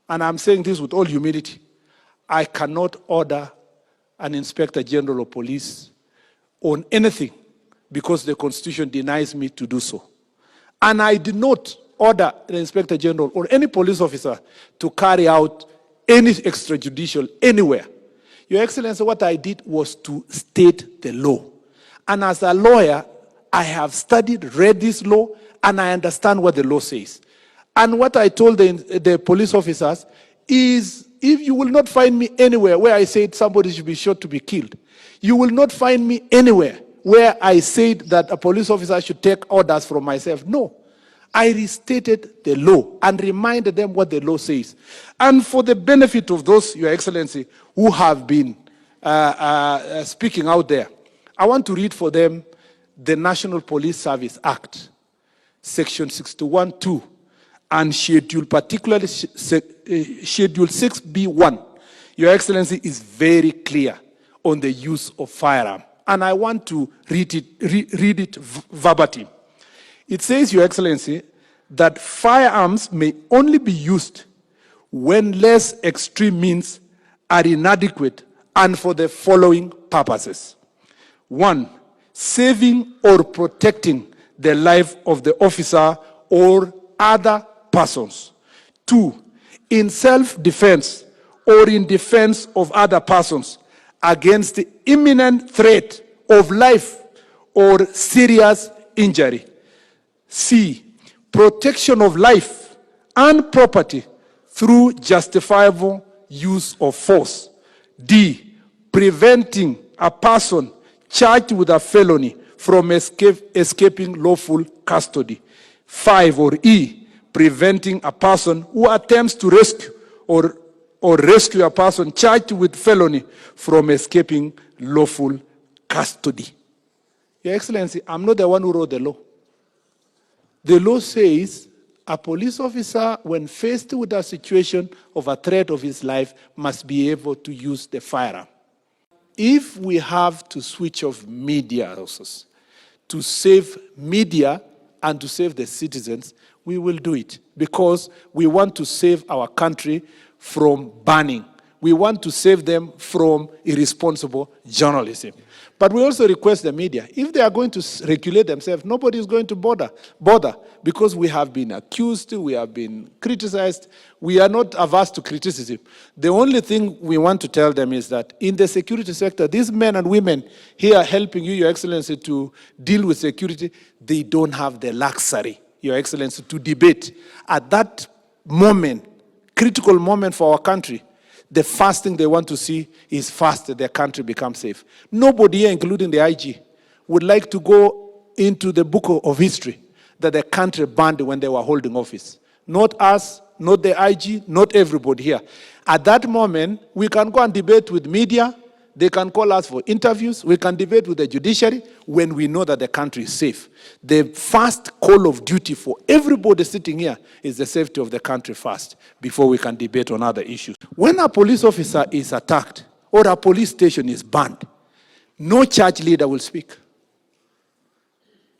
and I'm saying this with all humility, I cannot order an Inspector General of Police on anything because the Constitution denies me to do so. And I did not order the Inspector General or any police officer to carry out any extrajudicial anywhere. Your Excellency, what I did was to state the law. And as a lawyer, I have studied, read this law, and I understand what the law says. And what I told the police officers is, if you will not find me anywhere where I said somebody should be shot to be killed, you will not find me anywhere where I said that a police officer should take orders from myself. No. I restated the law and reminded them what the law says. And for the benefit of those, Your Excellency, who have been speaking out there, I want to read for them the National Police Service Act, Section 61(2), and Schedule, particularly Schedule 6B1. Your Excellency is very clear on the use of firearm. And I want to read it verbatim. It says, Your Excellency, that firearms may only be used when less extreme means are inadequate and for the following purposes. 1, saving or protecting the life of the officer or other persons. 2, in self-defense or in defense of other persons against the imminent threat of life or serious injury. C, protection of life and property through justifiable use of force. D, preventing a person charged with a felony from escaping lawful custody. 5, or E, preventing a person who attempts to rescue or rescue a person charged with felony from escaping lawful custody. Your Excellency, I'm not the one who wrote the law. The law says a police officer, when faced with a situation of a threat of his life, must be able to use the firearm. If we have to switch off media sources to save media and to save the citizens, we will do it because we want to save our country from burning. We want to save them from irresponsible journalism. But we also request the media, if they are going to regulate themselves, nobody is going to bother because we have been accused, we have been criticized. We are not averse to criticism. The only thing we want to tell them is that in the security sector, these men and women here helping you, Your Excellency, to deal with security, they don't have the luxury, Your Excellency, to debate. At that moment, critical moment for our country, the first thing they want to see is first their country becomes safe. Nobody here, including the IG, would like to go into the book of history that the country burned when they were holding office. Not us, not the IG, not everybody here. At that moment, we can go and debate with media. They can call us for interviews. We can debate with the judiciary when we know that the country is safe. The first call of duty for everybody sitting here is the safety of the country first before we can debate on other issues. When a police officer is attacked or a police station is burned, no church leader will speak.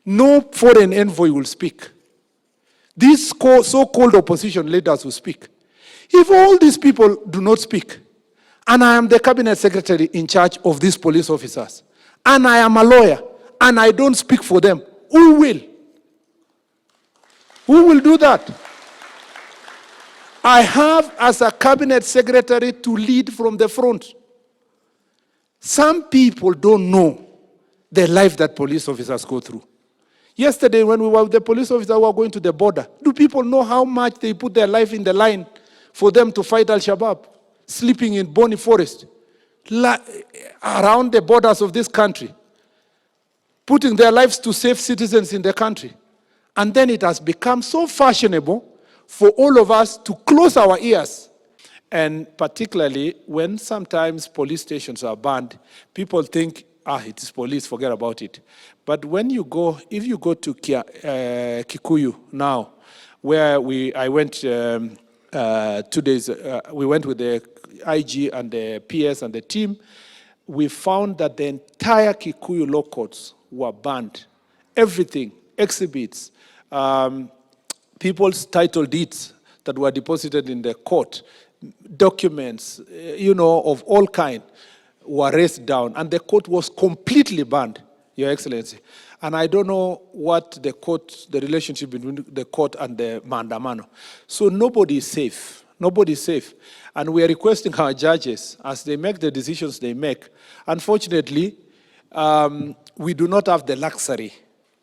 No foreign envoy will speak. These so-called opposition leaders will speak. If all these people do not speak, and I am the cabinet secretary in charge of these police officers, and I am a lawyer, and I don't speak for them, who will? Who will do that? I have, as a cabinet secretary, to lead from the front. Some people don't know the life that police officers go through. Yesterday, when we were with the police officers who were going to the border, do people know how much they put their life in the line for them to fight Al-Shabaab? Sleeping in Boni Forest, around the borders of this country, putting their lives to save citizens in the country. And then it has become so fashionable for all of us to close our ears. And particularly when sometimes police stations are banned, people think, it is police, forget about it. But when you go, if you go to Kikuyu now, where I went 2 days, we went with the IG and the PS and the team, we found that the entire Kikuyu law courts were banned. Everything, exhibits, people's title deeds that were deposited in the court, documents, of all kind, were raised down, and the court was completely banned, Your Excellency. And I don't know what the relationship between the court and the Maandamano. So nobody is safe. Nobody is safe. And we are requesting our judges, as they make the decisions they make. Unfortunately, we do not have the luxury,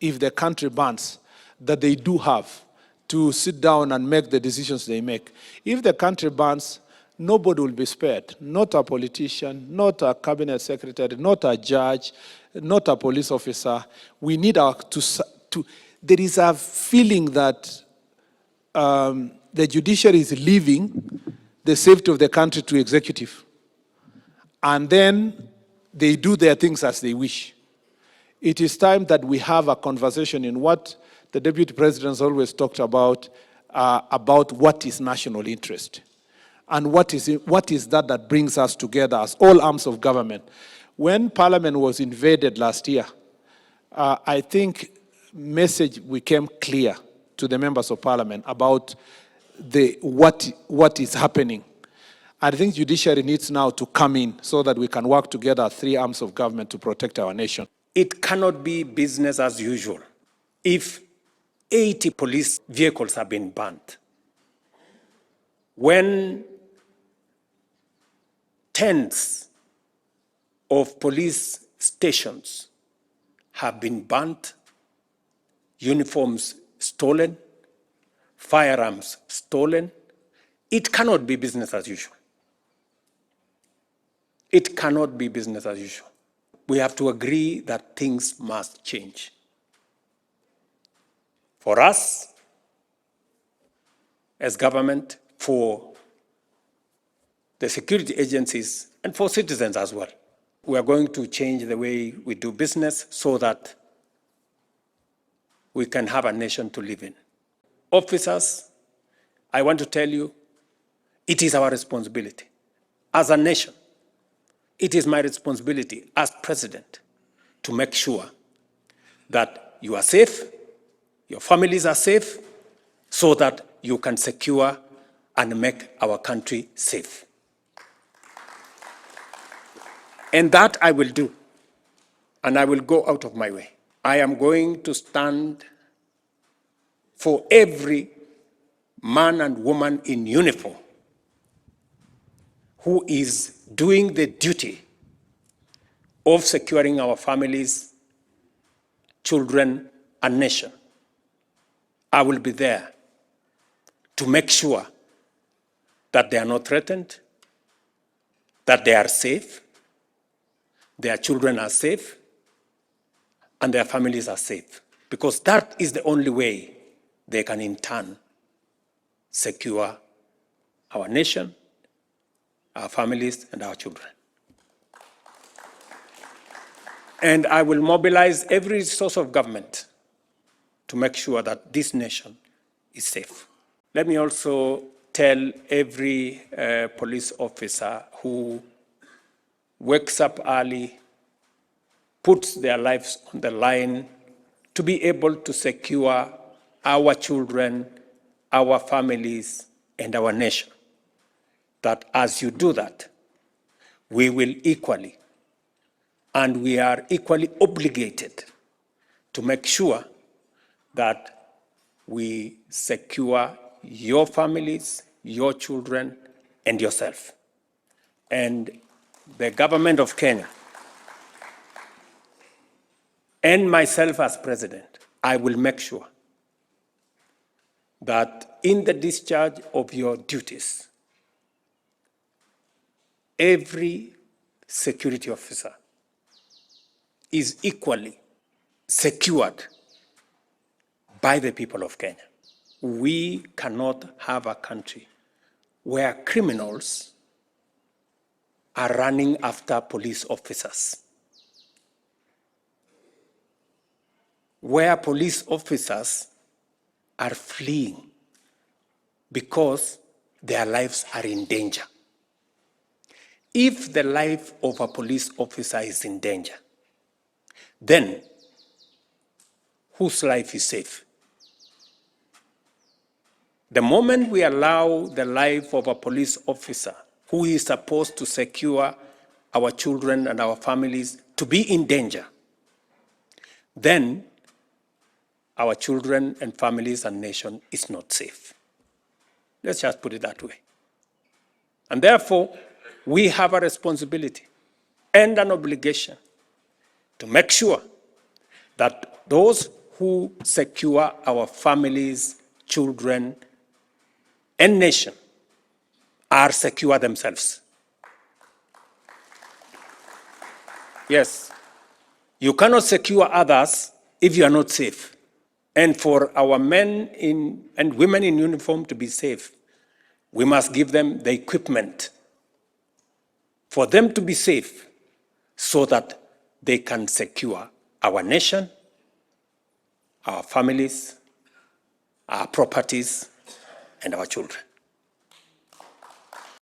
if the country bans, that they do have, to sit down and make the decisions they make. If the country bans, nobody will be spared. Not a politician, not a cabinet secretary, not a judge, not a police officer. We need there is a feeling that the judiciary is leaving the safety of the country to executive. And then they do their things as they wish. It is time that we have a conversation in what the Deputy President has always talked about what is national interest. And what is that brings us together as all arms of government. When Parliament was invaded last year, I think message became clear to the members of Parliament about what is happening. I think judiciary needs now to come in so that we can work together as three arms of government to protect our nation. It cannot be business as usual if 80 police vehicles have been banned. When tens of police stations have been banned, uniforms stolen, firearms stolen, it cannot be business as usual. It cannot be business as usual. We have to agree that things must change. For us, as government, for the security agencies, and for citizens as well. We are going to change the way we do business so that we can have a nation to live in. Officers, I want to tell you, it is our responsibility as a nation. It is my responsibility as president to make sure that you are safe, your families are safe, so that you can secure and make our country safe. And that I will do, and I will go out of my way. I am going to stand for every man and woman in uniform who is doing the duty of securing our families, children, and nation. I will be there to make sure that they are not threatened, that they are safe, their children are safe, and their families are safe. Because that is the only way they can in turn secure our nation, our families, and our children. And I will mobilize every source of government to make sure that this nation is safe. Let me also tell every police officer who wakes up early, puts their lives on the line to be able to secure our children, our families, and our nation, that as you do that, we will equally, and we are equally obligated to make sure that we secure your families, your children, and yourself. And the government of Kenya and myself as president, I will make sure that in the discharge of your duties, every security officer is equally secured by the people of Kenya. We cannot have a country where criminals are running after police officers, where police officers are fleeing because their lives are in danger. If the life of a police officer is in danger, then whose life is safe? The moment we allow the life of a police officer who is supposed to secure our children and our families to be in danger, then our children and families and nation is not safe. Let's just put it that way. And therefore, we have a responsibility and an obligation to make sure that those who secure our families, children, and nation are secure themselves. Yes, you cannot secure others if you are not safe. And for our men and women in uniform to be safe, we must give them the equipment for them to be safe so that they can secure our nation, our families, our properties, and our children.